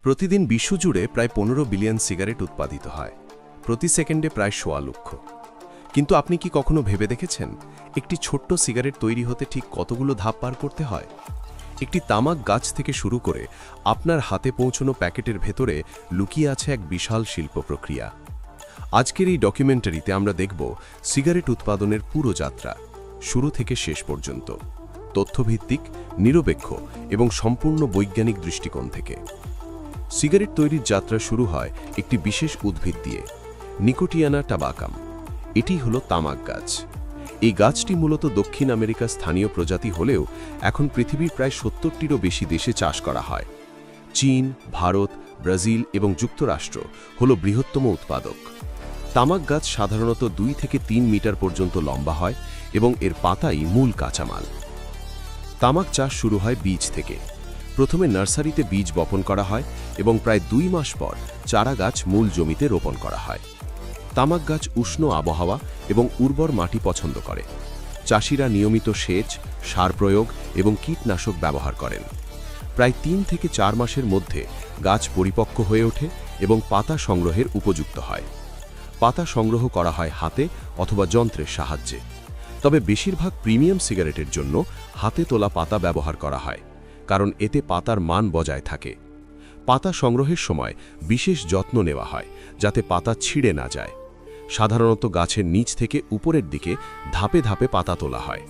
প্রতিদিন বিশ্বজুড়ে প্রায় 15 বিলিয়ন সিগারেট উৎপাদিত হয়, প্রতি সেকেন্ডে প্রায় 1.25 লক্ষ। কিন্তু আপনি কি কখনো ভেবে দেখেছেন একটি ছোট্ট সিগারেট তৈরি হতে ঠিক কতগুলো ধাপ পার করতে হয়? একটি তামাক গাছ থেকে শুরু করে আপনার হাতে পৌঁছানো প্যাকেটের ভেতরে লুকিয়ে আছে এক বিশাল শিল্প প্রক্রিয়া। আজকের এই ডকুমেন্টারিতে আমরা দেখব সিগারেট উৎপাদনের পুরো যাত্রা, শুরু থেকে শেষ পর্যন্ত, তথ্যভিত্তিক, নিরপেক্ষ এবং সম্পূর্ণ বৈজ্ঞানিক দৃষ্টিকোণ থেকে। সিগারেট তৈরির যাত্রা শুরু হয় একটি বিশেষ উদ্ভিদ দিয়ে, নিকোটিয়ানা টাবাকাম। এটি হলো তামাক গাছ। এই গাছটি মূলত দক্ষিণ আমেরিকার স্থানীয় প্রজাতি হলেও এখন পৃথিবীর প্রায় 70টিরও বেশি দেশে চাষ করা হয়। চীন, ভারত, ব্রাজিল এবং যুক্তরাষ্ট্র হল বৃহত্তম উৎপাদক। তামাক গাছ সাধারণত 2 থেকে 3 মিটার পর্যন্ত লম্বা হয় এবং এর পাতাই মূল কাঁচামাল। তামাক চাষ শুরু হয় বীজ থেকে। প্রথমে নার্সারিতে বীজ বপন করা হয় এবং প্রায় 2 মাস পর চারা গাছ মূল জমিতে রোপণ করা হয়। তামাক গাছ উষ্ণ আবহাওয়া এবং উর্বর মাটি পছন্দ করে। চাষিরা নিয়মিত সেচ, সার প্রয়োগ এবং কীটনাশক ব্যবহার করেন। প্রায় 3 থেকে 4 মাসের মধ্যে গাছ পরিপক্ক হয়ে ওঠে এবং পাতা সংগ্রহের উপযুক্ত হয়। পাতা সংগ্রহ করা হয় হাতে অথবা যন্ত্রের সাহায্যে। তবে বেশিরভাগ প্রিমিয়াম সিগারেটের জন্য হাতে তোলা পাতা ব্যবহার করা হয়, কারণ এতে পাতার মান বজায় থাকে। পাতা সংগ্রহের সময় বিশেষ যত্ন নেওয়া হয় যাতে পাতা ছিঁড়ে না যায়। সাধারণত গাছের নিচ থেকে উপরের দিকে ধাপে ধাপে পাতা তোলা হয়,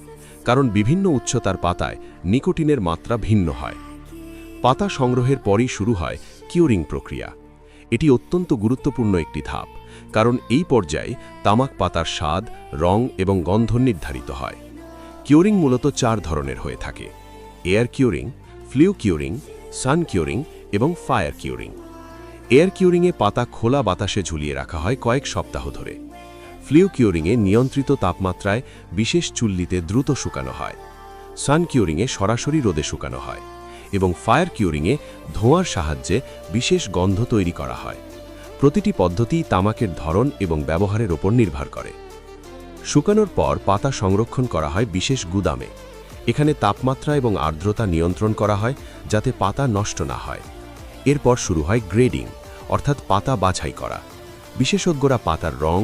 কারণ বিভিন্ন উচ্চতার পাতায় নিকোটিনের মাত্রা ভিন্ন হয়। পাতা সংগ্রহের পরই শুরু হয় কিউরিং প্রক্রিয়া। এটি অত্যন্ত গুরুত্বপূর্ণ একটি ধাপ, কারণ এই পর্যায়ে তামাক পাতার স্বাদ, রং এবং গন্ধ নির্ধারিত হয়। কিউরিং মূলত 4 ধরনের হয়ে থাকে: এয়ার কিউরিং, ফ্লু কিউরিং, সান কিউরিং এবং ফায়ার কিউরিং। এয়ার কিউরিংয়ে পাতা খোলা বাতাসে ঝুলিয়ে রাখা হয় কয়েক সপ্তাহ ধরে। ফ্লু কিউরিংয়ে নিয়ন্ত্রিত তাপমাত্রায় বিশেষ চুল্লিতে দ্রুত শুকানো হয়। সান কিউরিংয়ে সরাসরি রোদে শুকানো হয় এবং ফায়ার কিউরিংয়ে ধোঁয়ার সাহায্যে বিশেষ গন্ধ তৈরি করা হয়। প্রতিটি পদ্ধতি তামাকের ধরন এবং ব্যবহারের ওপর নির্ভর করে। শুকানোর পর পাতা সংরক্ষণ করা হয় বিশেষ গুদামে। এখানে তাপমাত্রা এবং আর্দ্রতা নিয়ন্ত্রণ করা হয় যাতে পাতা নষ্ট না হয়। এরপর শুরু হয় গ্রেডিং, অর্থাৎ পাতা বাছাই করা। বিশেষজ্ঞরা পাতার রং,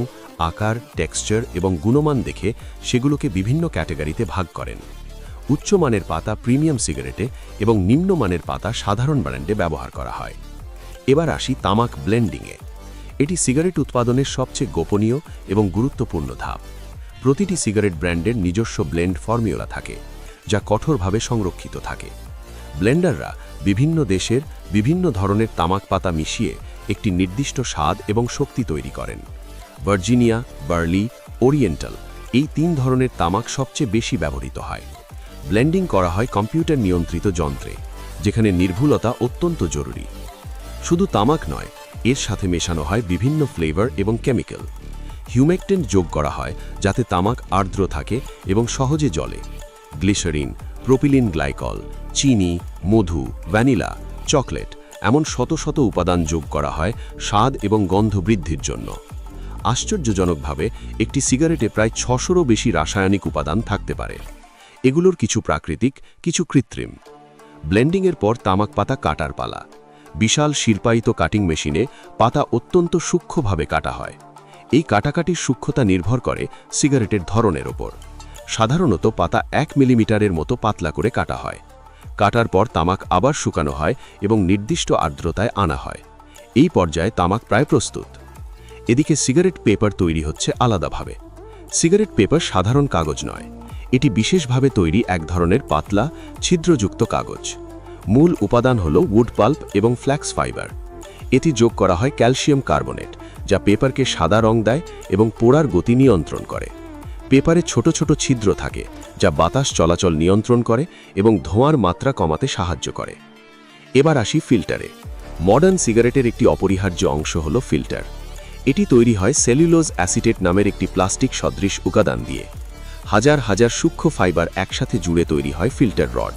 আকার, টেক্সচার এবং গুণমান দেখে সেগুলোকে বিভিন্ন ক্যাটাগরিতে ভাগ করেন। উচ্চমানের পাতা প্রিমিয়াম সিগারেটে এবং নিম্নমানের পাতা সাধারণ ব্র্যান্ডে ব্যবহার করা হয়। এবার আসি তামাক ব্লেন্ডিংয়ে। এটি সিগারেট উৎপাদনের সবচেয়ে গোপনীয় এবং গুরুত্বপূর্ণ ধাপ। প্রতিটি সিগারেট ব্র্যান্ডের নিজস্ব ব্লেন্ড ফর্মুলা থাকে, যা কঠোরভাবে সংরক্ষিত থাকে। ব্লেন্ডাররা বিভিন্ন দেশের বিভিন্ন ধরনের তামাক পাতা মিশিয়ে একটি নির্দিষ্ট স্বাদ এবং শক্তি তৈরি করেন। ভার্জিনিয়া, বার্লি, ওরিয়েন্টাল এই 3 ধরনের তামাক সবচেয়ে বেশি ব্যবহৃত হয়। ব্লেন্ডিং করা হয় কম্পিউটার নিয়ন্ত্রিত যন্ত্রে, যেখানে নির্ভুলতা অত্যন্ত জরুরি। শুধু তামাক নয়, এর সাথে মেশানো হয় বিভিন্ন ফ্লেভার এবং কেমিক্যাল। হিউমেকটেন্ট যোগ করা হয় যাতে তামাক আর্দ্র থাকে এবং সহজে জ্বলে। গ্লিসারিন, প্রোপিলিন গ্লাইকল, চিনি, মধু, ভ্যানিলা, চকলেট এমন শত শত উপাদান যোগ করা হয় স্বাদ এবং গন্ধ বৃদ্ধির জন্য। আশ্চর্যজনকভাবে একটি সিগারেটে প্রায় 600রও বেশি রাসায়নিক উপাদান থাকতে পারে। এগুলোর কিছু প্রাকৃতিক, কিছু কৃত্রিম। ব্লেন্ডিংয়ের পর তামাক পাতা কাটার পালা। বিশাল শিল্পায়িত কাটিং মেশিনে পাতা অত্যন্ত সূক্ষ্মভাবে কাটা হয়। এই কাটাকাটির সূক্ষ্মতা নির্ভর করে সিগারেটের ধরনের ওপর। সাধারণত পাতা 1 মিলিমিটারের মতো পাতলা করে কাটা হয়। কাটার পর তামাক আবার শুকানো হয় এবং নির্দিষ্ট আর্দ্রতায় আনা হয়। এই পর্যায়ে তামাক প্রায় প্রস্তুত। এদিকে সিগারেট পেপার তৈরি হচ্ছে আলাদাভাবে। সিগারেট পেপার সাধারণ কাগজ নয়, এটি বিশেষভাবে তৈরি এক ধরনের পাতলা, ছিদ্রযুক্ত কাগজ। মূল উপাদান হল উড পাল্প এবং ফ্ল্যাক্স ফাইবার। এতে যোগ করা হয় ক্যালসিয়াম কার্বনেট, যা পেপারকে সাদা রং দেয় এবং পোড়ার গতি নিয়ন্ত্রণ করে। পেপারে ছোট ছোট ছিদ্র থাকে, যা বাতাস চলাচল নিয়ন্ত্রণ করে এবং ধোঁয়ার মাত্রা কমাতে সাহায্য করে। এবার আসি ফিল্টারে। মডার্ন সিগারেটের একটি অপরিহার্য অংশ হল ফিল্টার। এটি তৈরি হয় সেলুলোজ অ্যাসিটেট নামের একটি প্লাস্টিক সদৃশ উপাদান দিয়ে। হাজার হাজার সূক্ষ্ম ফাইবার একসাথে জুড়ে তৈরি হয় ফিল্টার রড।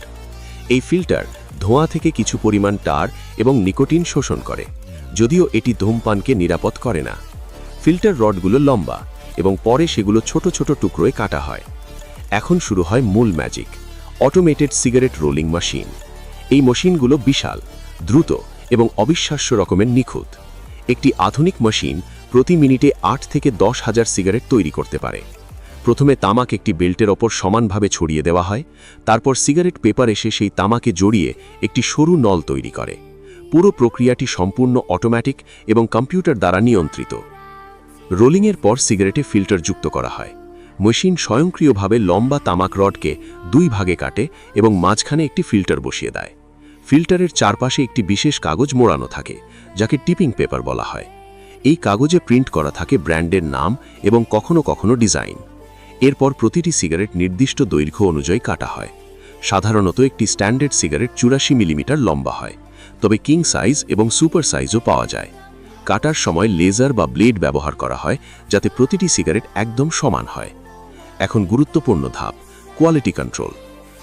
এই ফিল্টার ধোঁয়া থেকে কিছু পরিমাণ টার এবং নিকোটিন শোষণ করে, যদিও এটি ধূমপানকে নিরাপদ করে না। ফিল্টার রডগুলো লম্বা এবং পরে সেগুলো ছোট ছোট টুকরোয় কাটা হয়। এখন শুরু হয় মূল magic, automated cigarette rolling machine. এই মেশিনগুলো বিশাল, দ্রুত এবং অবিশ্বাস্য রকমের নিখুঁত। একটি আধুনিক মেশিন প্রতি মিনিটে 8 থেকে 10,000 সিগারেট তৈরি করতে পারে। প্রথমে তামাক একটি বেল্টের ওপর সমানভাবে ছড়িয়ে দেওয়া হয়, তারপর সিগারেট পেপার এসে সেই তামাকে জড়িয়ে একটি সরু নল তৈরি করে। পুরো প্রক্রিয়াটি সম্পূর্ণ অটোমেটিক এবং কম্পিউটার দ্বারা নিয়ন্ত্রিত। রোলিংয়ের পর সিগারেটে ফিল্টার যুক্ত করা হয়। মেশিন স্বয়ংক্রিয়ভাবে লম্বা তামাক রডকে 2 ভাগে কাটে এবং মাঝখানে একটি ফিল্টার বসিয়ে দেয়। ফিল্টারের চারপাশে একটি বিশেষ কাগজ মোড়ানো থাকে, যাকে টিপিং পেপার বলা হয়। এই কাগজে প্রিন্ট করা থাকে ব্র্যান্ডের নাম এবং কখনো কখনো ডিজাইন। এরপর প্রতিটি সিগারেট নির্দিষ্ট দৈর্ঘ্য অনুযায়ী কাটা হয়। সাধারণত একটি স্ট্যান্ডার্ড সিগারেট 84 মিলিমিটার লম্বা হয়, তবে কিং সাইজ এবং সুপার সাইজও পাওয়া যায়। কাটার সময় লেজার বা ব্লেড ব্যবহার করা হয়, যাতে প্রতিটি সিগারেট একদম সমান হয়। এখন গুরুত্বপূর্ণ ধাপ, কোয়ালিটি কন্ট্রোল।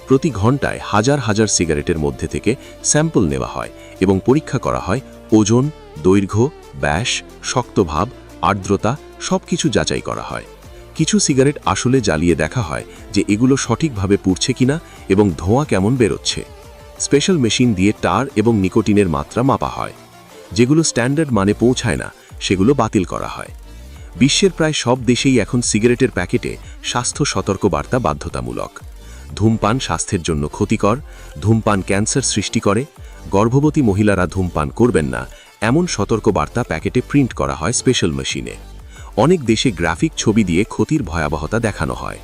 প্রতি ঘন্টায় হাজার হাজার সিগারেটের মধ্যে থেকে স্যাম্পল নেওয়া হয় এবং পরীক্ষা করা হয় ওজন, দৈর্ঘ্য, ব্যাস, শক্তভাব, আর্দ্রতা সবকিছু যাচাই করা হয়। কিছু সিগারেট আসলে জ্বালিয়ে দেখা হয় যে এগুলো সঠিকভাবে পুড়ছে কিনা এবং ধোঁয়া কেমন বেরোচ্ছে। স্পেশাল মেশিন দিয়ে টার এবং নিকোটিনের মাত্রা মাপা হয়। যেগুলো স্ট্যান্ডার্ড মানে পৌঁছায় না, সেগুলো বাতিল করা হয়। বিশ্বের প্রায় সব দেশেই এখন সিগারেটের প্যাকেটে স্বাস্থ্য সতর্কবার্তা বাধ্যতামূলক। ধূমপান স্বাস্থ্যের জন্য ক্ষতিকর, ধূমপান ক্যান্সার সৃষ্টি করে, গর্ভবতী মহিলারা ধূমপান করবেন না, এমন সতর্কবার্তা প্যাকেটে প্রিন্ট করা হয় স্পেশাল মেশিনে। অনেক দেশে গ্রাফিক ছবি দিয়ে ক্ষতির ভয়াবহতা দেখানো হয়।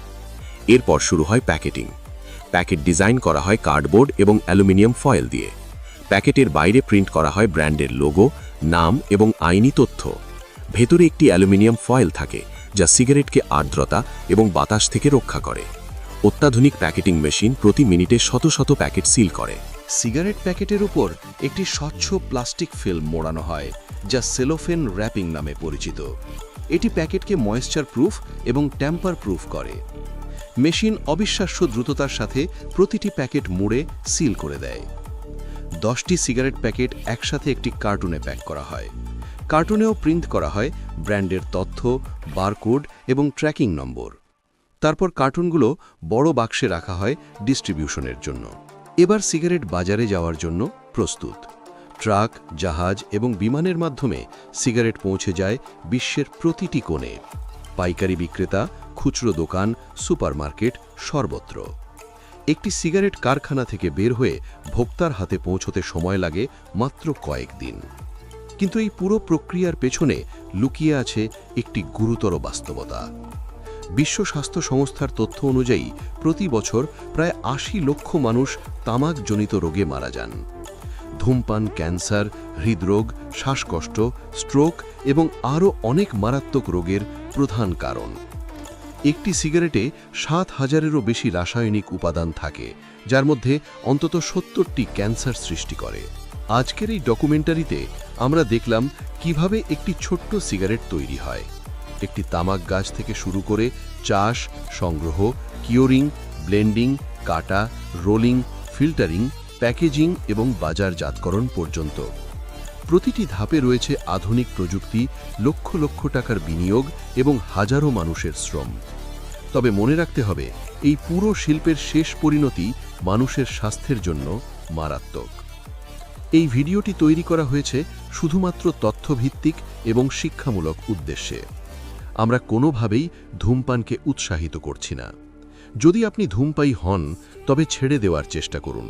এরপর শুরু হয় প্যাকেটিং। প্যাকেট ডিজাইন করা হয় কার্ডবোর্ড এবং অ্যালুমিনিয়াম ফয়েল দিয়ে। প্যাকেটের বাইরে প্রিন্ট করা হয় ব্র্যান্ডের লোগো, নাম এবং আইনি তথ্য। ভেতরে একটি অ্যালুমিনিয়াম ফয়েল থাকে, যা সিগারেটকে আর্দ্রতা এবং বাতাস থেকে রক্ষা করে। অত্যাধুনিক প্যাকেটিং মেশিন প্রতি মিনিটে শত শত প্যাকেট সিল করে। সিগারেট প্যাকেটের উপর একটি স্বচ্ছ প্লাস্টিক ফিল্ম মোড়ানো হয়, যা সেলোফেন র্যাপিং নামে পরিচিত। এটি প্যাকেটকে ময়েশ্চার প্রুফ এবং ট্যাম্পার প্রুফ করে। মেশিন অবিশ্বাস্য দ্রুততার সাথে প্রতিটি প্যাকেট মুড়ে সিল করে দেয়। 10টি সিগারেট প্যাকেট একসাথে একটি কার্টুনে প্যাক করা হয়। কার্টুনেও প্রিন্ট করা হয় ব্র্যান্ডের তথ্য, বারকোড এবং ট্র্যাকিং নম্বর। তারপর কার্টুনগুলো বড় বাক্সে রাখা হয় ডিস্ট্রিবিউশনের জন্য। এবার সিগারেট বাজারে যাওয়ার জন্য প্রস্তুত। ট্রাক, জাহাজ এবং বিমানের মাধ্যমে সিগারেট পৌঁছে যায় বিশ্বের প্রতিটি কোণে। পাইকারি বিক্রেতা, খুচরো দোকান, সুপারমার্কেট সর্বত্র। একটি সিগারেট কারখানা থেকে বের হয়ে ভোক্তার হাতে পৌঁছতে সময় লাগে মাত্র কয়েকদিন। কিন্তু এই পুরো প্রক্রিয়ার পেছনে লুকিয়ে আছে একটি গুরুতর বাস্তবতা। বিশ্ব স্বাস্থ্য সংস্থার তথ্য অনুযায়ী প্রতি বছর প্রায় 80 লক্ষ মানুষ তামাকজনিত রোগে মারা যান। ধূমপান ক্যান্সার, হৃদরোগ, শ্বাসকষ্ট, স্ট্রোক এবং আরও অনেক মারাত্মক রোগের প্রধান কারণ। একটি সিগারেটে 7,000-এরও বেশি রাসায়নিক উপাদান থাকে, যার মধ্যে অন্তত 70টি ক্যান্সার সৃষ্টি করে। আজকের এই ডকুমেন্টারিতে আমরা দেখলাম কিভাবে একটি ছোট্ট সিগারেট তৈরি হয়। একটি তামাক গাছ থেকে শুরু করে চাষ, সংগ্রহ, কিওরিং, ব্লেন্ডিং, কাটা, রোলিং, ফিল্টারিং, প্যাকেজিং এবং বাজারজাতকরণ পর্যন্ত প্রতিটি ধাপে রয়েছে আধুনিক প্রযুক্তি, লক্ষ লক্ষ টাকার বিনিয়োগ এবং হাজারো মানুষের শ্রম। তবে মনে রাখতে হবে, এই পুরো শিল্পের শেষ পরিণতি মানুষের স্বাস্থ্যের জন্য মারাত্মক। এই ভিডিওটি তৈরি করা হয়েছে শুধুমাত্র তথ্যভিত্তিক এবং শিক্ষামূলক উদ্দেশ্যে। আমরা কোনোভাবেই ধূমপানকে উৎসাহিত করছি না। যদি আপনি ধূমপায়ী হন, তবে ছেড়ে দেওয়ার চেষ্টা করুন,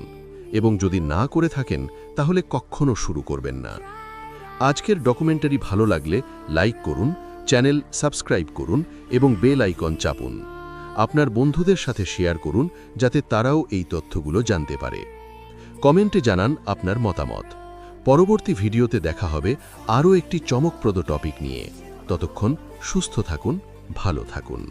এবং যদি না করে থাকেন তাহলে কখনো শুরু করবেন না। আজকের ডকুমেন্টারি ভালো লাগলে লাইক করুন, চ্যানেল সাবস্ক্রাইব করুন এবং বেল আইকন চাপুন। আপনার বন্ধুদের সাথে শেয়ার করুন, যাতে তারাও এই তথ্যগুলো জানতে পারে। কমেন্টে জানান আপনার মতামত। পরবর্তী ভিডিওতে দেখা হবে আরও একটি চমকপ্রদ টপিক নিয়ে। ততক্ষণ সুস্থ থাকুন, ভালো থাকুন।